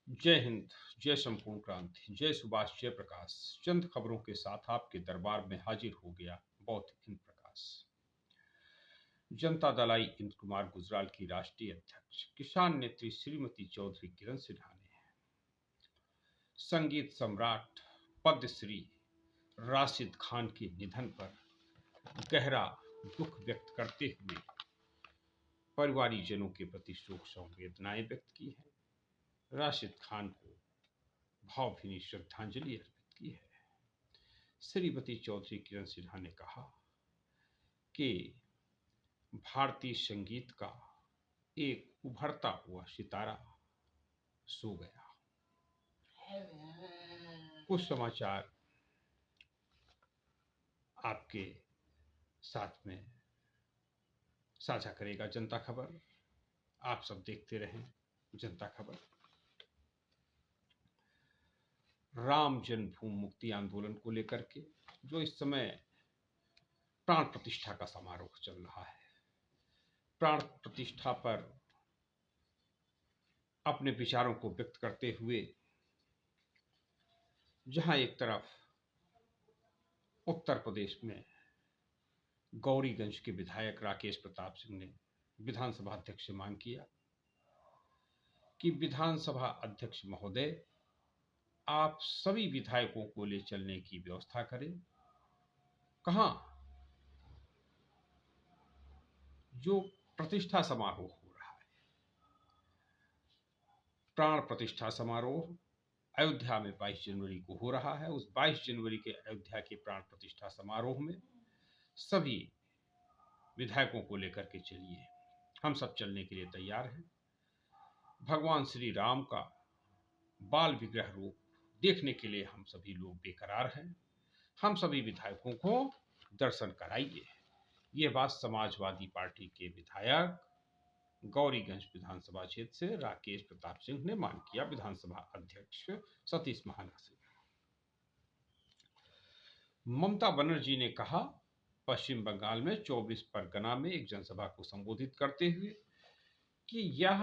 जय हिंद, जय संपूर्ण क्रांति, जय सुभाष, जय प्रकाश। चंद खबरों के साथ आपके दरबार में हाजिर हो गया बौद्ध हिंद प्रकाश। जनता दल आई इंद कुमार गुजराल की राष्ट्रीय अध्यक्ष, किसान नेत्री श्रीमती चौधरी किरण सिन्हा ने संगीत सम्राट पद्मश्री राशिद खान के निधन पर गहरा दुख व्यक्त करते हुए परिवारीजनों के प्रति शोक संवेदनाएं व्यक्त की है। राशिद खान को भावभीनी श्रद्धांजलि अर्पित की है। श्रीमती चौधरी किरण सिन्हा ने कहा कि भारतीय संगीत का एक उभरता हुआ सितारा सो गया। कुछ समाचार आपके साथ में साझा करेगा जनता खबर। आप सब देखते रहें जनता खबर। राम जन्मभूमि मुक्ति आंदोलन को लेकर के जो इस समय प्राण प्रतिष्ठा का समारोह चल रहा है, प्राण प्रतिष्ठा पर अपने विचारों को व्यक्त करते हुए जहां एक तरफ उत्तर प्रदेश में गौरीगंज के विधायक राकेश प्रताप सिंह ने विधानसभा अध्यक्ष से मांग किया कि विधानसभा अध्यक्ष महोदय, आप सभी विधायकों को ले चलने की व्यवस्था करें। कहां जो प्रतिष्ठा समारोह हो रहा है, प्राण प्रतिष्ठा समारोह अयोध्या में 22 जनवरी को हो रहा है। उस 22 जनवरी के अयोध्या के प्राण प्रतिष्ठा समारोह में सभी विधायकों को लेकर के चलिए, हम सब चलने के लिए तैयार हैं। भगवान श्री राम का बाल विग्रह रूप देखने के लिए हम सभी लोग बेकरार हैं। हम सभी विधायकों को दर्शन कराइए। ये बात समाजवादी पार्टी के विधायक गौरीगंज विधानसभा क्षेत्र से राकेश प्रताप सिंह ने मांग किया विधानसभा अध्यक्ष सतीश महाना से। ममता बनर्जी ने कहा पश्चिम बंगाल में 24 परगना में एक जनसभा को संबोधित करते हुए कि यह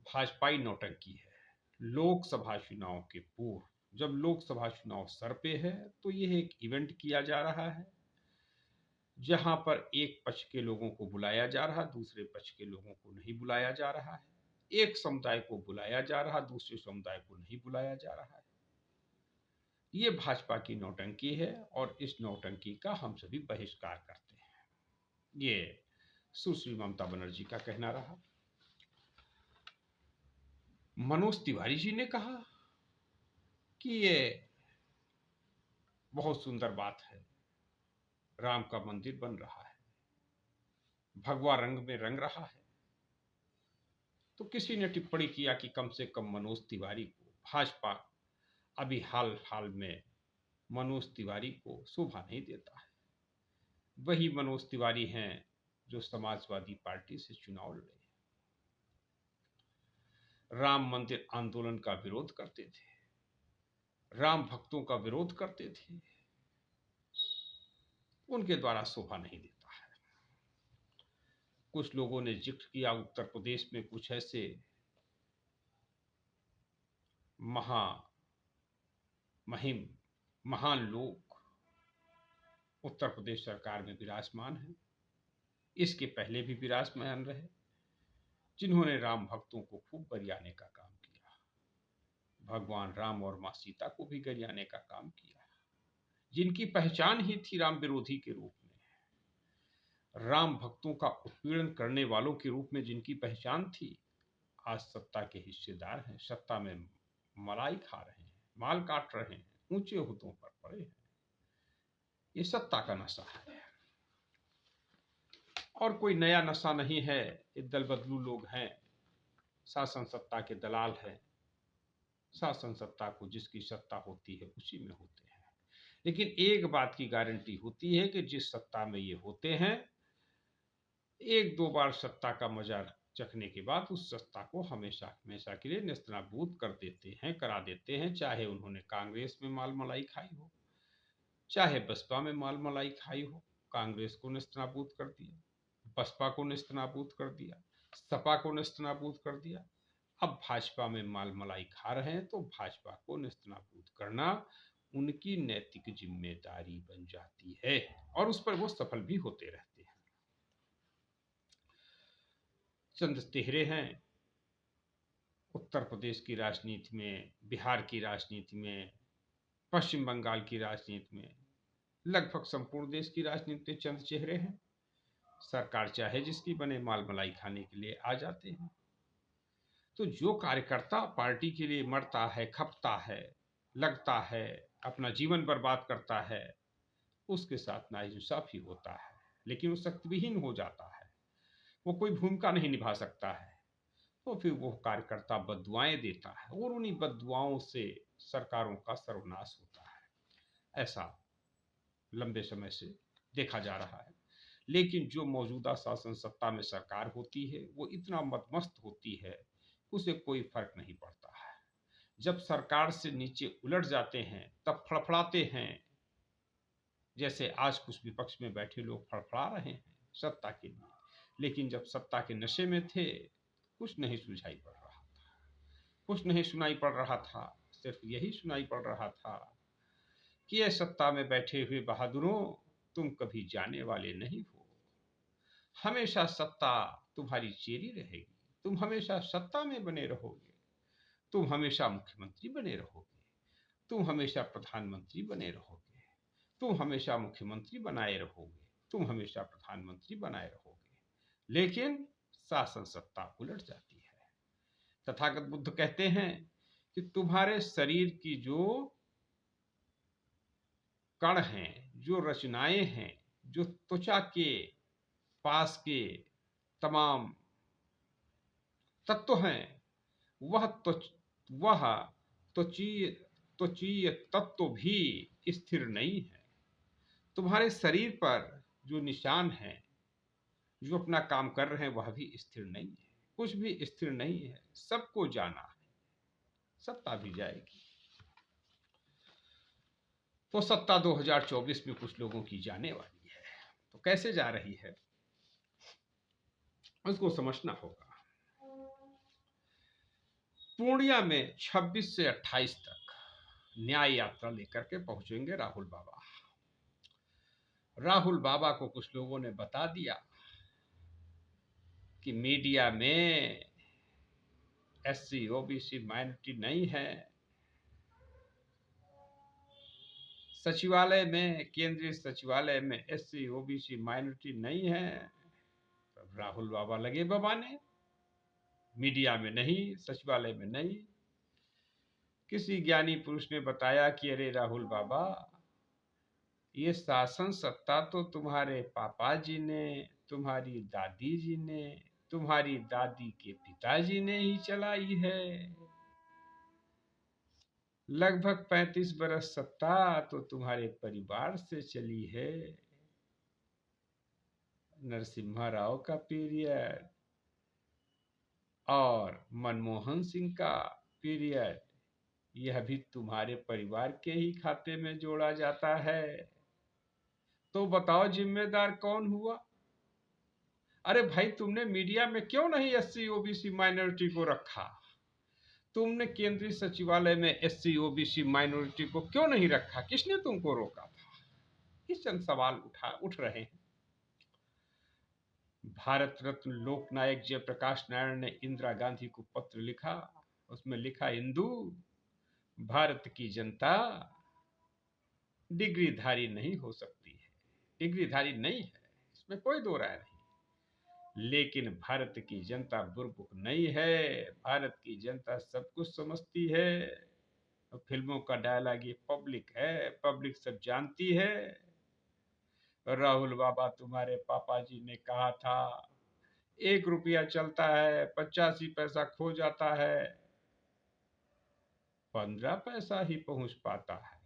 भाजपाई नौटंकी है। लोकसभा चुनाव के पूर्व जब लोकसभा चुनाव सर पे है तो यह एक इवेंट किया जा रहा है जहां पर एक पक्ष के लोगों को बुलाया जा रहा, दूसरे पक्ष के लोगों को नहीं बुलाया जा रहा है। एक समुदाय को बुलाया जा रहा, दूसरे समुदाय को नहीं बुलाया जा रहा है। ये भाजपा की नौटंकी है और इस नौटंकी का हम सभी बहिष्कार करते हैं। ये सुश्री ममता बनर्जी का कहना रहा। मनोज तिवारी जी ने कहा कि ये बहुत सुंदर बात है, राम का मंदिर बन रहा है, भगवा रंग में रंग रहा है। तो किसी ने टिप्पणी किया कि कम से कम मनोज तिवारी को भाजपा अभी हाल हाल में मनोज तिवारी को शोभा नहीं देता है। वही मनोज तिवारी हैं जो समाजवादी पार्टी से चुनाव लड़े, राम मंदिर आंदोलन का विरोध करते थे, राम भक्तों का विरोध करते थे। उनके द्वारा शोभा नहीं देता है। कुछ लोगों ने जिक्र किया उत्तर प्रदेश में कुछ ऐसे महान लोग उत्तर प्रदेश सरकार में विराजमान हैं, इसके पहले भी विराजमान रहे, जिन्होंने राम भक्तों को खूब गरियाने का काम किया, भगवान राम और मां सीता को भी गरियाने का काम किया, जिनकी पहचान ही थी राम विरोधी के रूप में, राम भक्तों का उत्पीड़न करने वालों के रूप में जिनकी पहचान थी, आज सत्ता के हिस्सेदार हैं, सत्ता में मलाई खा रहे हैं, माल काट रहे हैं, ऊंचे ओहदों पर पड़े हैं। ये सत्ता का नशा है और कोई नया नशा नहीं है। ये दल बदलू लोग हैं, शासन सत्ता के दलाल हैं। शासन सत्ता को जिसकी सत्ता होती है उसी में होते हैं। लेकिन एक बात की गारंटी होती है कि जिस सत्ता में ये होते हैं, एक दो बार सत्ता का मजा चखने के बाद उस सत्ता को हमेशा हमेशा के लिए नेस्तनाबूद कर देते हैं, करा देते हैं। चाहे उन्होंने कांग्रेस में माल मलाई खाई हो, चाहे बसपा में माल मलाई खाई हो, कांग्रेस को नेस्तनाबूद कर दिया, बसपा को नेस्तनाबूद कर दिया, सपा को नेस्तनाबूद कर दिया, अब भाजपा में माल मलाई खा रहे हैं तो भाजपा को नेस्तनाबूद करना उनकी नैतिक जिम्मेदारी बन जाती है और उस पर वो सफल भी होते रहते हैं। चंद चेहरे हैं उत्तर प्रदेश की राजनीति में, बिहार की राजनीति में, पश्चिम बंगाल की राजनीति में, लगभग संपूर्ण देश की राजनीति में चंद चेहरे हैं। सरकार चाहे जिसकी बने, माल मलाई खाने के लिए आ जाते हैं। तो जो कार्यकर्ता पार्टी के लिए मरता है, खपता है, लगता है, अपना जीवन बर्बाद करता है, उसके साथ नाइंसाफी होता है, लेकिन वो शक्तिविहीन हो जाता है, वो कोई भूमिका नहीं निभा सकता है, तो फिर वो कार्यकर्ता बद्दुआएं देता है और उन्हीं बद्दुआओं से सरकारों का सर्वनाश होता है। ऐसा लंबे समय से देखा जा रहा है। लेकिन जो मौजूदा शासन सत्ता में सरकार होती है वो इतना मदमस्त होती है, उसे कोई फर्क नहीं पड़ता है। जब सरकार से नीचे उलट जाते हैं तब फड़फड़ाते हैं, जैसे आज कुछ विपक्ष में बैठे लोग फड़फड़ा रहे हैं सत्ता के लिए। लेकिन जब सत्ता के नशे में थे कुछ नहीं सुझाई पड़ रहा था, कुछ नहीं सुनाई पड़ रहा था। सिर्फ यही सुनाई पड़ रहा था कि ये सत्ता में बैठे हुए बहादुरों, तुम कभी जाने वाले नहीं हो, हमेशा सत्ता तुम्हारी चेरी रहेगी, तुम हमेशा सत्ता में बने रहोगे, तुम हमेशा मुख्यमंत्री बने रहोगे, तुम हमेशा प्रधानमंत्री बने रहोगे, तुम हमेशा मुख्यमंत्री बनाए रहोगे, तुम हमेशा प्रधानमंत्री बनाए रहोगे। लेकिन शासन सत्ता उलट जाती है। तथागत बुद्ध कहते हैं कि तुम्हारे शरीर की जो कण हैं, जो रचनाएं हैं, जो त्वचा के पास के तमाम तत्व हैं, वह त्वचीय त्वचीय तत्व भी स्थिर नहीं है। तुम्हारे शरीर पर जो निशान है, जो अपना काम कर रहे हैं, वह भी स्थिर नहीं है। कुछ भी स्थिर नहीं है, सबको जाना है, सत्ता भी जाएगी। तो सत्ता 2024 में कुछ लोगों की जाने वाली है, तो कैसे जा रही है उसको समझना होगा। पूर्णिया में 26 से 28 तक न्याय यात्रा लेकर के पहुंचेंगे राहुल बाबा। राहुल बाबा को कुछ लोगों ने बता दिया कि मीडिया में एससी ओबीसी माइनॉरिटी नहीं है, सचिवालय में, केंद्रीय सचिवालय में एससी ओबीसी माइनॉरिटी नहीं है। तो राहुल बाबा लगे बबाने, मीडिया में नहीं, सचिवालय में नहीं। किसी ज्ञानी पुरुष ने बताया कि अरे राहुल बाबा, ये शासन सत्ता तो तुम्हारे पापा जी ने, तुम्हारी दादी जी ने, तुम्हारी दादी के पिताजी ने ही चलाई है। लगभग 35 बरस सत्ता तो तुम्हारे परिवार से चली है। नरसिम्हा राव का पीरियड और मनमोहन सिंह का पीरियड, यह भी तुम्हारे परिवार के ही खाते में जोड़ा जाता है। तो बताओ जिम्मेदार कौन हुआ? अरे भाई, तुमने मीडिया में क्यों नहीं एससी ओबीसी माइनॉरिटी को रखा? तुमने केंद्रीय सचिवालय में एससी ओबीसी माइनॉरिटी को क्यों नहीं रखा? किसने तुमको रोका था? इस चंद सवाल उठ रहे हैं। भारत रत्न लोकनायक जयप्रकाश नारायण ने इंदिरा गांधी को पत्र लिखा। उसमें लिखा, इंदु, भारत की जनता डिग्रीधारी नहीं हो सकती है, डिग्रीधारी नहीं है, इसमें कोई दो राय नहीं। लेकिन भारत की जनता बुर्बक नहीं है, भारत की जनता सब कुछ समझती है। फिल्मों का डायलॉग ये पब्लिक है, पब्लिक सब जानती है। राहुल बाबा, तुम्हारे पापा जी ने कहा था 1 रुपया चलता है 85 पैसा खो जाता है, 15 पैसा ही पहुंच पाता है।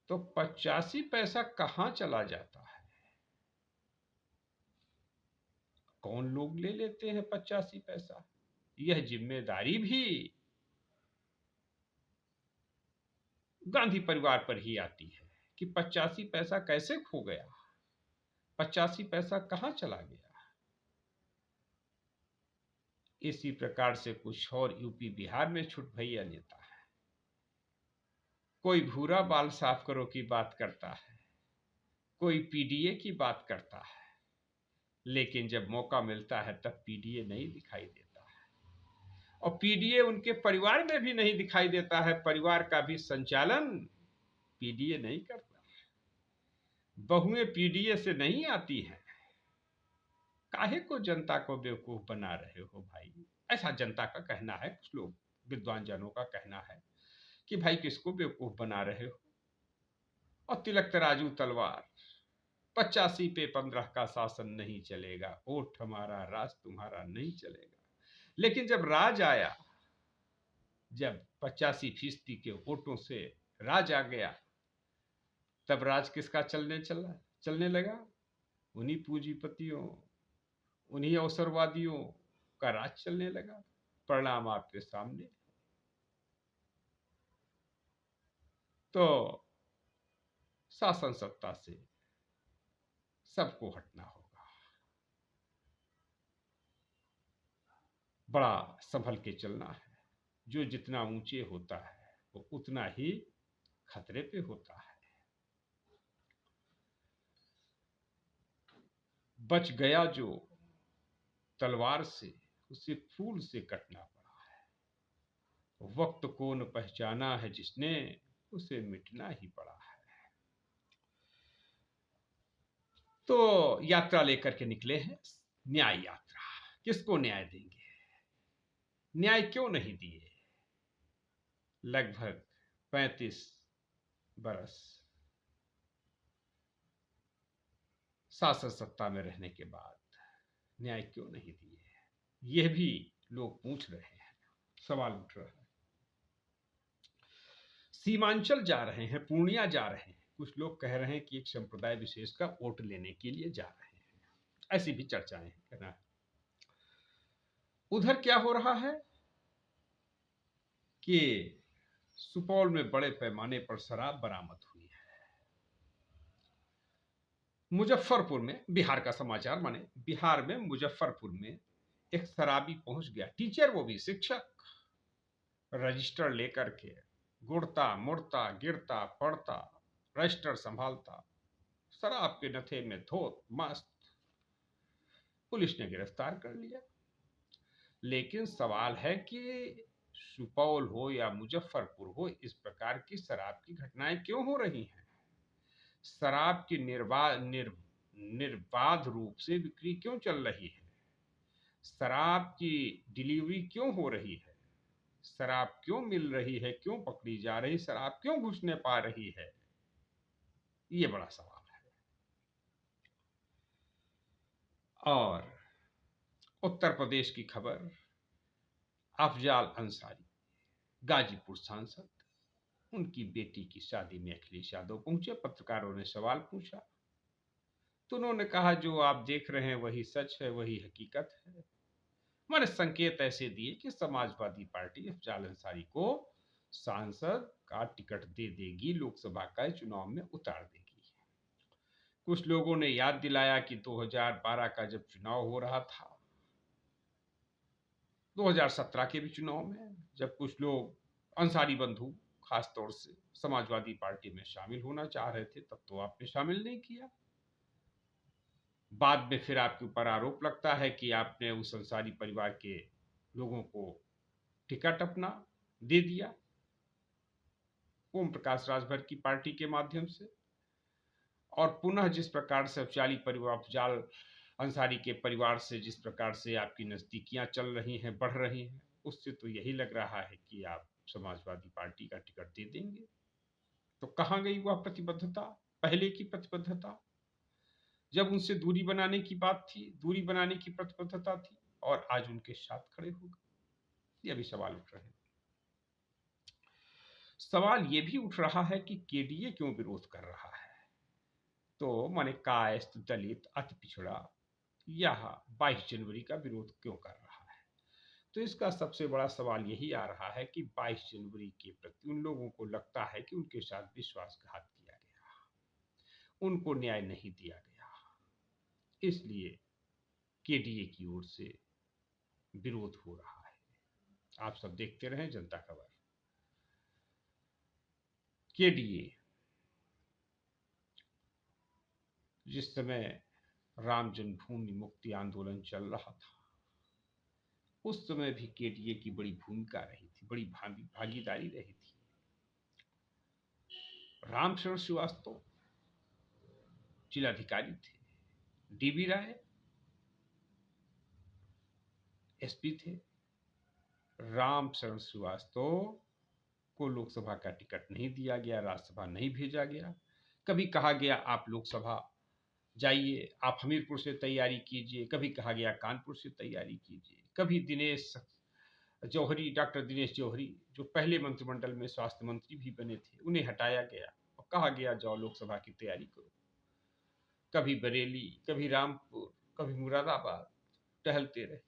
तो 85 पैसा कहां चला जाता है? कौन लोग ले लेते हैं 85 पैसा? यह जिम्मेदारी भी गांधी परिवार पर ही आती है कि 85 पैसा कैसे खो गया, 85 पैसा कहां चला गया। इसी प्रकार से कुछ और यूपी बिहार में छुट भैया नेता है। कोई भूरा बाल साफ करो की बात करता है, कोई पीडीए की बात करता है, लेकिन जब मौका मिलता है तब पीडीए नहीं दिखाई देता है। और पीडीए उनके परिवार में भी नहीं दिखाई देता है, परिवार का भी संचालन पीडीए नहीं करता। बहुएं पीडीए से नहीं आती हैं। काहे को जनता को बेवकूफ बना रहे हो भाई? ऐसा जनता का कहना है, कुछ लोग विद्वान जनों का कहना है कि भाई किसको बेवकूफ बना रहे हो। और तिलक तराजू तलवार, 85 पे 15 का शासन नहीं चलेगा, वोट हमारा राज तुम्हारा नहीं चलेगा। लेकिन जब राज आया, जब 85% के वोटों से राज आ गया, तब राज किसका चलने लगा? उन्हीं पूंजीपतियों, उन्हीं अवसरवादियों का राज चलने लगा। परिणाम आपके सामने। तो शासन सत्ता से सबको हटना होगा, बड़ा संभल के चलना है। जो जितना ऊंचे होता है वो उतना ही खतरे पे होता है। बच गया जो तलवार से, उसे फूल से कटना पड़ा है। वक्त को न पहचाना है जिसने, उसे मिटना ही पड़ा है। तो यात्रा लेकर के निकले हैं, न्याय यात्रा। किसको न्याय देंगे? न्याय क्यों नहीं दिए? लगभग 35 बरस शासन सत्ता में रहने के बाद न्याय क्यों नहीं दिए? यह भी लोग पूछ रहे हैं, सवाल उठ रहा है। सीमांचल जा रहे हैं, पूर्णिया जा रहे हैं, कुछ लोग कह रहे हैं कि एक संप्रदाय विशेष का वोट लेने के लिए जा रहे हैं। ऐसी भी चर्चाएं कहना है। उधर क्या हो रहा है कि सुपौल में बड़े पैमाने पर शराब बरामद हुई है। मुजफ्फरपुर में, बिहार का समाचार, माने बिहार में मुजफ्फरपुर में एक शराबी पहुंच गया, टीचर, वो भी शिक्षक, रजिस्टर लेकर के गुड़ता मुड़ता गिरता पड़ता, रजिस्टर संभालता, शराब के नशे में धोत मस्त। पुलिस ने गिरफ्तार कर लिया। लेकिन सवाल है कि सुपौल हो या मुजफ्फरपुर हो, इस प्रकार की शराब की घटनाएं क्यों हो रही हैं? शराब की निर्बाध रूप से बिक्री क्यों चल रही है? शराब की डिलीवरी क्यों हो रही है? शराब क्यों मिल रही है, क्यों पकड़ी जा रही, शराब क्यों घुसने पा रही है? ये बड़ा सवाल है। और उत्तर प्रदेश की खबर, अफजाल अंसारी, गाजीपुर सांसद, उनकी बेटी की शादी में अखिलेश यादव पहुंचे। पत्रकारों ने सवाल पूछा तो उन्होंने कहा, जो आप देख रहे हैं वही सच है, वही हकीकत है। मैंने संकेत ऐसे दिए कि समाजवादी पार्टी अफजाल अंसारी को सांसद का टिकट दे देगी, लोकसभा का चुनाव में उतार देगी। कुछ लोगों ने याद दिलाया कि 2012 का जब चुनाव हो रहा था, 2017 के भी चुनाव में जब कुछ लोग अंसारी बंधु खास तौर से समाजवादी पार्टी में शामिल होना चाह रहे थे, तब तो आपने शामिल नहीं किया। बाद में फिर आपके ऊपर आरोप लगता है कि आपने उस अंसारी परिवार के लोगों को टिकट अपना दे दिया ओम प्रकाश राजभर की पार्टी के माध्यम से। और पुनः जिस प्रकार से अफजाल अंसारी के परिवार से जिस प्रकार से आपकी नजदीकियां चल रही हैं, बढ़ रही हैं, उससे तो यही लग रहा है कि आप समाजवादी पार्टी का टिकट दे देंगे। तो कहां गई वह प्रतिबद्धता, पहले की प्रतिबद्धता, जब उनसे दूरी बनाने की बात थी, दूरी बनाने की प्रतिबद्धता थी, और आज उनके साथ खड़े हो गए? ये भी सवाल उठ रहे हैं। सवाल ये भी उठ रहा है कि केडीए क्यों विरोध कर रहा है? तो माने कायस्थ, दलित, अति पिछड़ा यह 22 जनवरी का विरोध क्यों कर रहा है? तो इसका सबसे बड़ा सवाल यही आ रहा है कि 22 जनवरी के प्रति उन लोगों को लगता है कि उनके साथ विश्वासघात किया गया, उनको न्याय नहीं दिया गया। इसलिए केडीए की ओर से विरोध हो रहा है। आप सब देखते रहें जनता खबर। केडीए, जिस समय राम जन्मभूमि मुक्ति आंदोलन चल रहा था, उस समय भी केडीए की बड़ी भूमिका रही थी, बड़ी भागीदारी रही थी। रामशरण श्रीवास्तव जिलाधिकारी थे, डीबी राय एसपी थे। रामशरण श्रीवास्तव को लोकसभा का टिकट नहीं दिया गया, राज्यसभा नहीं भेजा गया। कभी कहा गया आप लोकसभा जाइए, आप हमीरपुर से तैयारी कीजिए, कभी कहा गया कानपुर से तैयारी कीजिए। कभी दिनेश जौहरी, डॉक्टर दिनेश जौहरी, जो पहले मंत्रिमंडल में स्वास्थ्य मंत्री भी बने थे, उन्हें हटाया गया और कहा गया जाओ लोकसभा की तैयारी करो। कभी बरेली, कभी रामपुर, कभी मुरादाबाद टहलते रहे।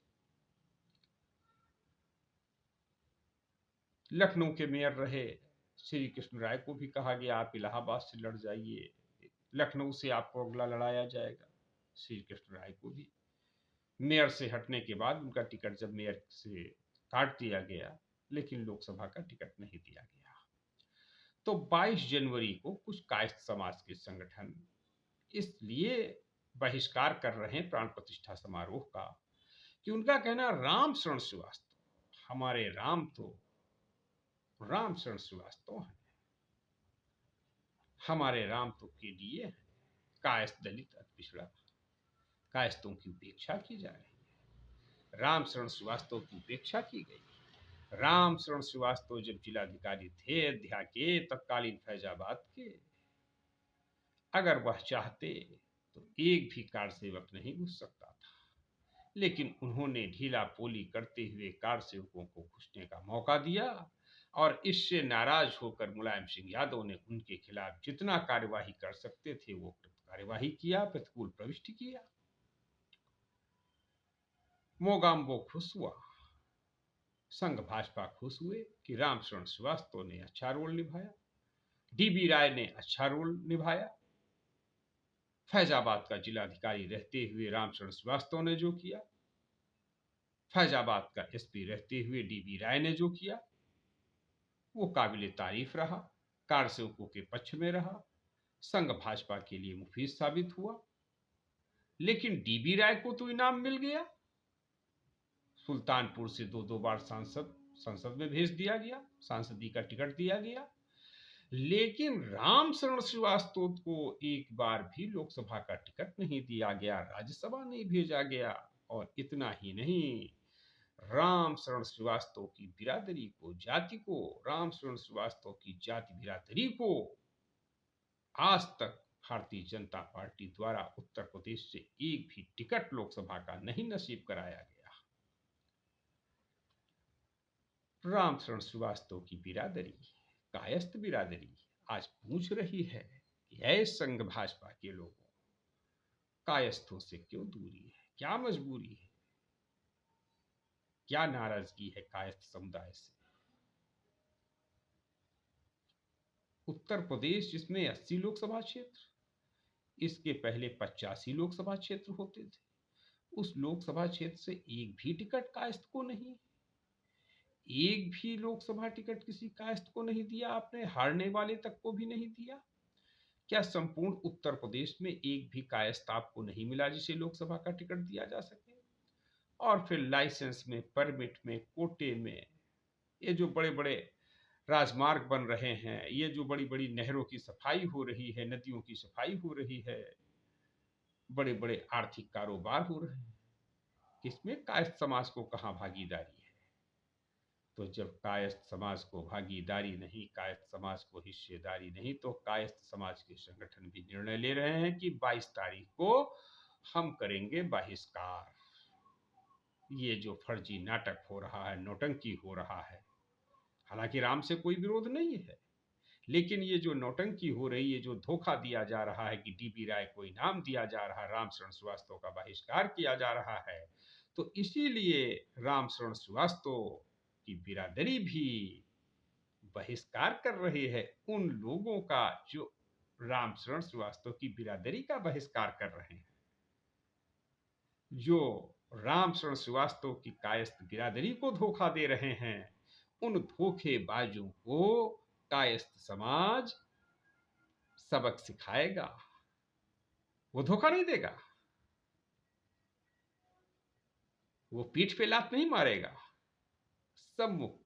लखनऊ के मेयर रहे श्री कृष्ण राय को भी कहा गया आप इलाहाबाद से लड़ जाइए, लखनऊ से आपको अगला लड़ाया जाएगा। श्री कृष्ण राय को भी मेयर से हटने के बाद उनका टिकट जब मेयर से काट दिया गया, लेकिन लोकसभा का टिकट नहीं दिया गया। तो 22 जनवरी को कुछ कायस्थ समाज के संगठन इसलिए बहिष्कार कर रहे हैं प्राण प्रतिष्ठा समारोह का कि उनका कहना राम शरण श्रीवास्तव, हमारे राम तो राम शरण श्रीवास्तव हैं, हमारे राम तो केडीए हैं। कायस्थ दलित अति पिछड़ा, कायस्थों की उपेक्षा की जा रही है, राम शरण श्रीवास्तव की उपेक्षा की गई। राम शरण श्रीवास्तव जब जिलाधिकारी थे अयोध्या के तत्कालीन फैजाबाद के, अगर वह चाहते तो एक भी कार सेवक नहीं घुस सकता था, लेकिन उन्होंने ढीला पोली करते हुए कार सेवकों को घुसने का मौका दिया और इससे नाराज होकर मुलायम सिंह यादव ने उनके खिलाफ जितना कार्यवाही कर सकते थे वो कार्यवाही किया, प्रतिकूल प्रविष्टि किया। मोगाम्बो खुश हुआ, संघ भाजपा खुश हुए कि रामशरण श्रीवास्तव ने अच्छा रोल निभाया, डीबी राय ने अच्छा रोल निभाया। फैजाबाद का जिलाधिकारी रहते हुए रामशरण श्रीवास्तव ने जो किया, फैजाबाद का एसपी रहते हुए डीबी राय ने जो किया, वो काबिले तारीफ रहा, कार सेवकों के पक्ष में रहा, संघ भाजपा के लिए मुफीद साबित हुआ। लेकिन डीबी राय को तो इनाम मिल गया, सुल्तानपुर से दो बार संसद में भेज दिया गया, सांसदी का टिकट दिया गया। लेकिन रामशरण श्रीवास्तव को एक बार भी लोकसभा का टिकट नहीं दिया गया, राज्यसभा नहीं भेजा गया। और इतना ही नहीं, रामशरण श्रीवास्तव की बिरादरी को, जाति को, रामशरण श्रीवास्तव की जाति बिरादरी को आज तक भारतीय जनता पार्टी द्वारा उत्तर प्रदेश से एक भी टिकट लोकसभा का नहीं नसीब कराया गया। रामशरण श्रीवास्तव की बिरादरी, कायस्थ बिरादरी आज पूछ रही है कि ऐ संघ भाजपा के लोगों, कायस्थों से क्यों दूरी है, क्या मजबूरी है, क्या नाराजगी है कायस्थ समुदाय से। उत्तर प्रदेश जिसमें 80 लोकसभा क्षेत्र, इसके पहले 85 लोकसभा क्षेत्र होते थे, उस लोकसभा क्षेत्र से एक भी टिकट कायस्थ को नहीं, एक भी लोकसभा टिकट किसी कायस्थ को नहीं दिया आपने, हारने वाले तक को भी नहीं दिया। क्या संपूर्ण उत्तर प्रदेश में एक भी कायस्थ आपको नहीं मिला जिसे लोकसभा का टिकट दिया जा सके? और फिर लाइसेंस में, परमिट में, कोटे में, ये जो बड़े बड़े राजमार्ग बन रहे हैं, ये जो बड़ी बड़ी नहरों की सफाई हो रही है, नदियों की सफाई हो रही है, बड़े बड़े आर्थिक कारोबार हो रहे हैं, इसमें कायस्थ समाज को कहाँ भागीदारी है? तो जब कायस्थ समाज को भागीदारी नहीं, कायस्थ समाज को हिस्सेदारी नहीं, तो कायस्थ समाज के संगठन भी निर्णय ले रहे हैं कि 22 तारीख को हम करेंगे बहिष्कार। ये जो फर्जी नाटक हो रहा है, नौटंकी हो रहा है, हालांकि राम से कोई विरोध नहीं है, लेकिन ये जो नौटंकी हो रही है, जो धोखा दिया जा रहा है कि डीबी राय को इनाम दिया जा रहा है, रामशरण श्रीवास्तव का बहिष्कार किया जा रहा है, तो इसीलिए रामशरण श्रीवास्तव की बिरादरी भी बहिष्कार कर रही है उन लोगों का जो रामशरण श्रीवास्तव की बिरादरी का बहिष्कार कर रहे हैं, जो राम शरण श्रीवास्तव की कायस्थ बिरादरी को धोखा दे रहे हैं। उन धोखेबाजों को कायस्थ समाज सबक सिखाएगा, वो धोखा नहीं देगा, वो पीठ पे लात नहीं मारेगा, सम्मुख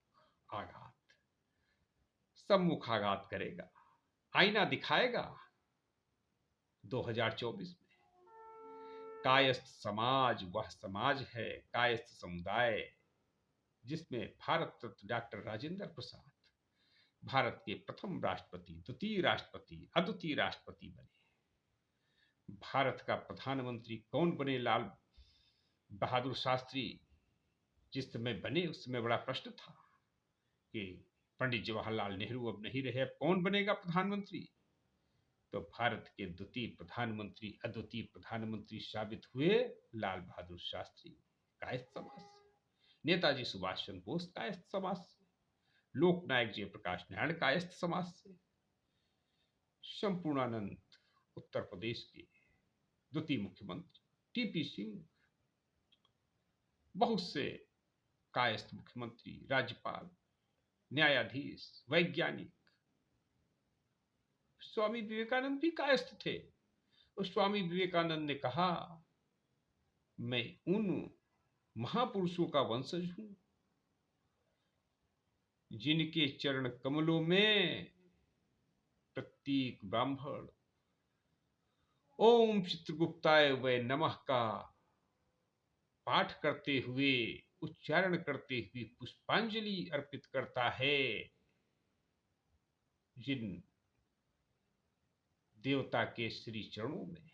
सम्मुखाघात करेगा, आईना दिखाएगा। 2024 में कायस्थ समाज वह समाज है, कायस्थ समुदाय जिसमें भारत रत्न डॉक्टर राजेंद्र प्रसाद भारत के प्रथम राष्ट्रपति, द्वितीय राष्ट्रपति, अद्वितीय राष्ट्रपति बने। भारत का प्रधानमंत्री कौन बने? लाल बहादुर शास्त्री जिस समय बने उस समय बड़ा प्रश्न था कि पंडित जवाहरलाल नेहरू अब नहीं रहे, अब कौन बनेगा प्रधानमंत्री? तो भारत के द्वितीय प्रधानमंत्री, अद्वितीय प्रधानमंत्री साबित हुए लाल बहादुर शास्त्री कायस्थ समाज से, नेताजी सुभाष चंद्र बोस कायस्थ समाज से, लोकनायक जयप्रकाश नारायण कायस्थ समाज से, संपूर्णानंद उत्तर प्रदेश के द्वितीय मुख्यमंत्री, टीपी सिंह, बहुत से कायस्थ मुख्यमंत्री, राज्यपाल, न्यायाधीश, वैज्ञानिक। स्वामी विवेकानंद भी कायस्थ थे। उस स्वामी विवेकानंद ने कहा, मैं उन महापुरुषों का वंशज हूं जिनके चरण कमलों में प्रत्येक ब्राह्मण ओम चित्रगुप्ताय वै नमः का पाठ करते हुए, उच्चारण करते हुए पुष्पांजलि अर्पित करता है। जिन देवता के श्री चरणों में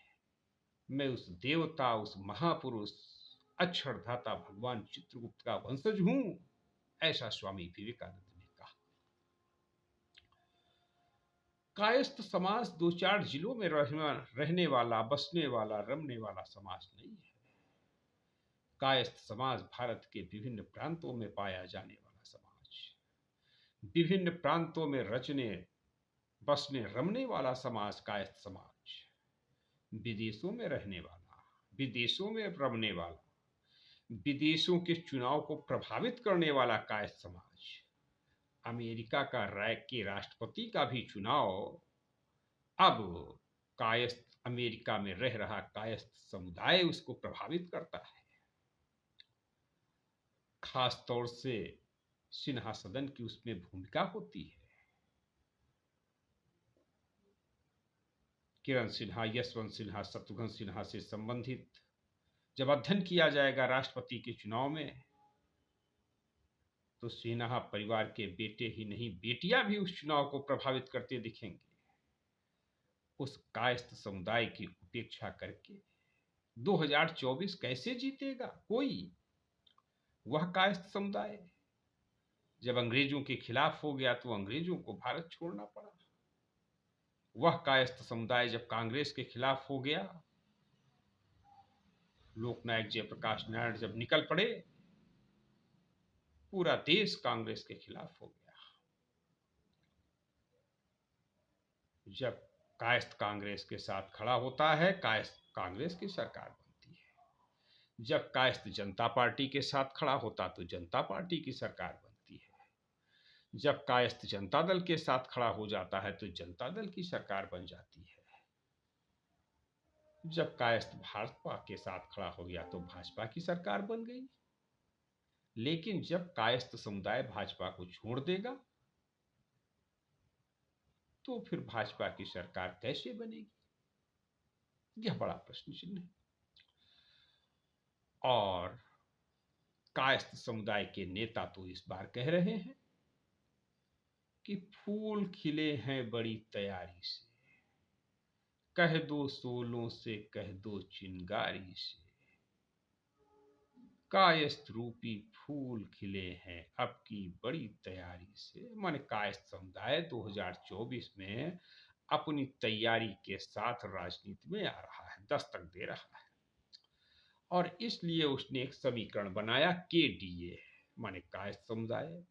मैं उस देवता, उस महापुरुष अक्षरधाता भगवान चित्रगुप्त का वंशज हूं, ऐसा स्वामी विवेकानंद ने कहा। कायस्थ समाज दो चार जिलों में रहने वाला, बसने वाला, रमने वाला समाज नहीं है। कायस्थ समाज भारत के विभिन्न प्रांतों में पाया जाने वाला समाज, विभिन्न प्रांतों में रचने, बसने, रमने वाला समाज कायस्थ समाज, विदेशों में रहने वाला, विदेशों में रमने वाला, विदेशों के चुनाव को प्रभावित करने वाला कायस्थ समाज, अमेरिका के राष्ट्रपति का भी चुनाव अब कायस्थ, अमेरिका में रह रहा कायस्थ समुदाय उसको प्रभावित करता है। खास तौर से सिन्हा सदन की उसमें भूमिका होती है। किरण सिन्हा, यशवंत सिन्हा, शत्रुघ्न सिन्हा से संबंधित जब अध्ययन किया जाएगा राष्ट्रपति के चुनाव में, तो सिन्हा परिवार के बेटे ही नहीं, बेटियां भी उस चुनाव को प्रभावित करते दिखेंगे। उस कायस्थ समुदाय की उपेक्षा करके 2024 कैसे जीतेगा कोई? वह कायस्थ समुदाय जब अंग्रेजों के खिलाफ हो गया तो अंग्रेजों को भारत छोड़ना पड़ा। वह कायस्थ समुदाय जब कांग्रेस के खिलाफ हो गया, लोकनायक जयप्रकाश नारायण जब निकल पड़े, पूरा देश कांग्रेस के खिलाफ हो गया। जब कायस्थ कांग्रेस के साथ खड़ा होता है, कायस्थ कांग्रेस की सरकार बनती है। जब कायस्थ जनता पार्टी के साथ खड़ा होता तो जनता पार्टी की सरकार बनती है। जब कायस्थ जनता दल के साथ खड़ा हो जाता है तो जनता दल की सरकार बन जाती है। जब कायस्थ भाजपा के साथ खड़ा हो गया तो भाजपा की सरकार बन गई। लेकिन जब कायस्थ समुदाय भाजपा को छोड़ देगा तो फिर भाजपा की सरकार कैसे बनेगी? यह बड़ा प्रश्न चिन्ह है। और कायस्थ समुदाय के नेता तो इस बार कह रहे हैं कि फूल खिले हैं बड़ी तैयारी से, कह दो सोलों से, कह दो चिंगारी से, कायस्थ रूपी फूल खिले हैं अब की बड़ी तैयारी से। माने कायस्थ समुदाय 2024 में अपनी तैयारी के साथ राजनीति में आ रहा है, दस्तक दे रहा है। और इसलिए उसने एक समीकरण बनाया, KDA, माने कायस्थ समुदाय,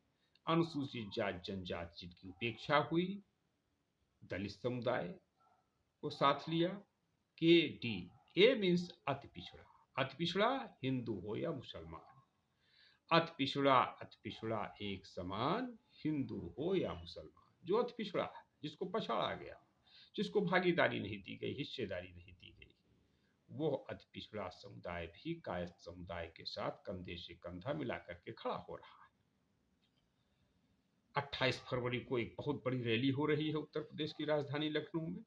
अनुसूचित जाति जनजाति जिनकी उपेक्षा हुई, दलित समुदाय को साथ लिया। KD, A मीन्स अति पिछड़ा, अति पिछड़ा हिंदू हो या मुसलमान, अति पिछड़ा एक समान, हिंदू हो या मुसलमान। जो अति पिछड़ा है, जिसको पछाड़ा गया, जिसको भागीदारी नहीं दी गई, हिस्सेदारी नहीं दी गई, वो अति पिछड़ा समुदाय भी कायस्थ समुदाय के साथ कंधे से कंधा मिला करके खड़ा हो रहा है। 28 फरवरी को एक बहुत बड़ी रैली हो रही है उत्तर प्रदेश की राजधानी लखनऊ में।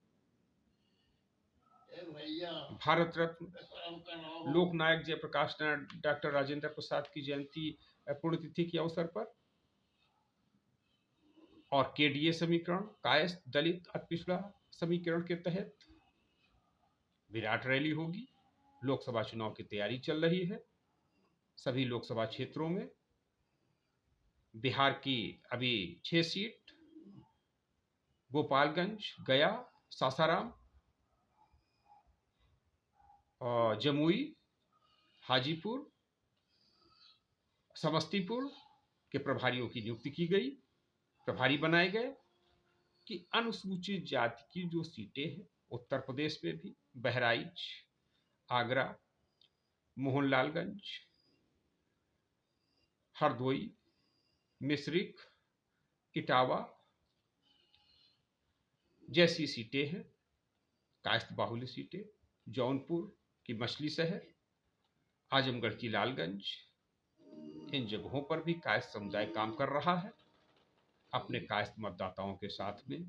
भारत रत्न लोकनायक जयप्रकाश नारायण डॉक्टर राजेंद्र प्रसाद की जयंती पुण्यतिथि के अवसर पर और केडीए समीकरण, कायस्थ दलित अति पिछड़ा समीकरण के तहत विराट रैली होगी। लोकसभा चुनाव की तैयारी चल रही है सभी लोकसभा क्षेत्रों में। बिहार की अभी 6 सीट, गोपालगंज, गया, सासाराम, जमुई, हाजीपुर, समस्तीपुर के प्रभारियों की नियुक्ति की गई, प्रभारी बनाए गए कि अनुसूचित जाति की जो सीटें हैं उत्तर प्रदेश में भी बहराइच, आगरा, मोहनलालगंज, हरदोई, मिश्रिख, इटावा जैसी सीटें हैं, कायस्थ बाहुल्य सीटें, जौनपुर की मछली शहर, आजमगढ़ की लालगंज, इन जगहों पर भी कायस्थ समुदाय काम कर रहा है, अपने कायस्थ मतदाताओं के साथ में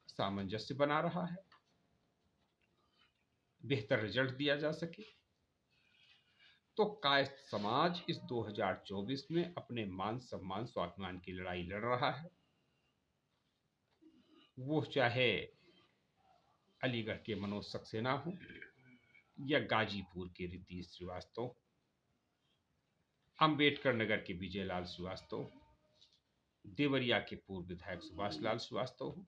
सामंजस्य बना रहा है, बेहतर रिजल्ट दिया जा सके। तो कायस्थ समाज इस 2024 में अपने मान सम्मान स्वाभिमान की लड़ाई लड़ रहा है। वो चाहे अलीगढ़ के मनोज सक्सेना हो या गाजीपुर के रितीश श्रीवास्तव, अंबेडकर नगर के विजयलाल श्रीवास्तव, देवरिया के पूर्व विधायक सुभाष लाल श्रीवास्तव हो,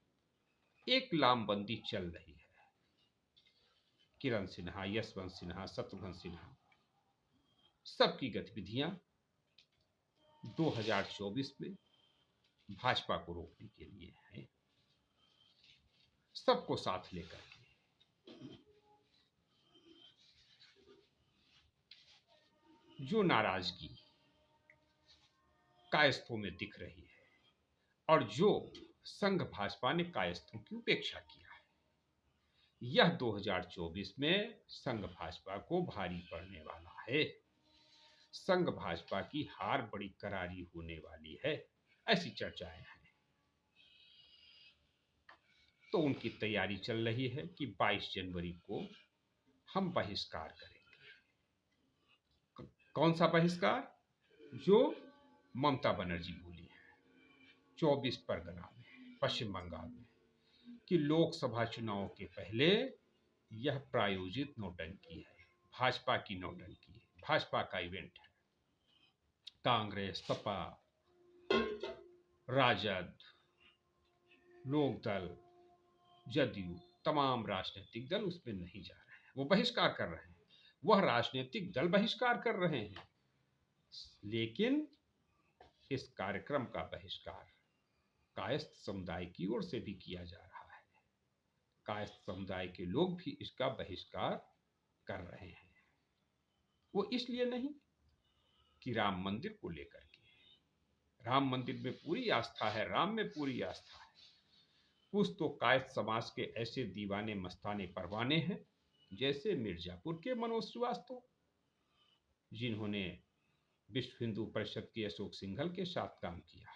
एक लामबंदी चल रही है। किरण सिन्हा, यशवंत सिन्हा, शत्रुघ्न सिन्हा, सबकी गतिविधियां 2024 में भाजपा को रोकने के लिए है, सबको साथ लेकर के। जो नाराजगी कायस्थों में दिख रही है और जो संघ भाजपा ने कायस्थों की उपेक्षा किया है, यह 2024 में संघ भाजपा को भारी पड़ने वाला है। संघ भाजपा की हार बड़ी करारी होने वाली है, ऐसी चर्चाएं हैं। तो उनकी तैयारी चल रही है कि 22 जनवरी को हम बहिष्कार करेंगे। कौन सा बहिष्कार? जो ममता बनर्जी बोली है 24 परगना में, पश्चिम बंगाल में, कि लोकसभा चुनाव के पहले यह प्रायोजित नौटंकी है, भाजपा की नौटंकी है, भाजपा का इवेंट है। कांग्रेस, सपा, राजद, लोकदल, जदयू, तमाम राजनीतिक दल उसमें नहीं जा रहे हैं, वो बहिष्कार कर रहे हैं। वह राजनीतिक दल बहिष्कार कर रहे हैं, लेकिन इस कार्यक्रम का बहिष्कार कायस्थ समुदाय की ओर से भी किया जा रहा है। कायस्थ समुदाय के लोग भी इसका बहिष्कार कर रहे हैं। वो इसलिए नहीं कि राम मंदिर को लेकर के, राम मंदिर में पूरी आस्था है, राम में पूरी आस्था है। कुछ तो कायस्थ समाज के ऐसे दीवाने मस्ताने परवाने हैं, जैसे मिर्जापुर के मनोज श्रीवास्तव, जिन्होंने विश्व हिंदू परिषद के अशोक सिंघल के साथ काम किया,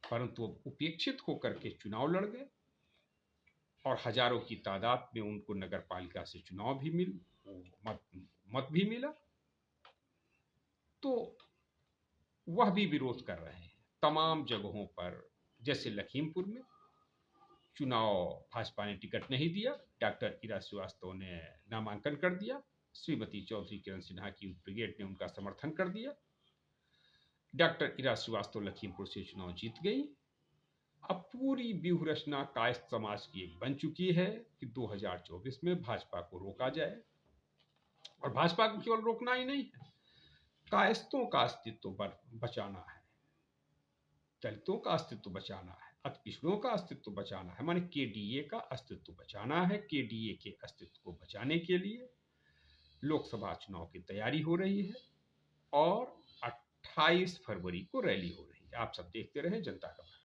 परंतु उपेक्षित होकर के चुनाव लड़ गए और हजारों की तादाद में उनको नगर पालिका से चुनाव भी मत भी मिला, तो वह भी विरोध कर रहे हैं। तमाम जगहों पर, जैसे लखीमपुर में चुनाव भाजपा ने टिकट नहीं दिया, डॉक्टर इरा श्रीवास्तव ने नामांकन कर दिया, श्रीमती चौधरी किरण सिन्हा की ब्रिगेड ने उनका समर्थन कर दिया, डॉक्टर इरा श्रीवास्तव लखीमपुर से चुनाव जीत गई। अब पूरी व्यूह रचना कायस्थ समाज की एक बन चुकी है कि 2024 में भाजपा को रोका जाए। और भाजपा को केवल रोकना ही नहीं है, कायस्थों का अस्तित्व बचाना है, दलितों का अस्तित्व बचाना है, अति पिछड़ों का अस्तित्व बचाना है, माने केडीए का अस्तित्व बचाना है। केडीए के अस्तित्व को बचाने के लिए लोकसभा चुनाव की तैयारी हो रही है और 28 फरवरी को रैली हो रही है। आप सब देखते रहे जनता का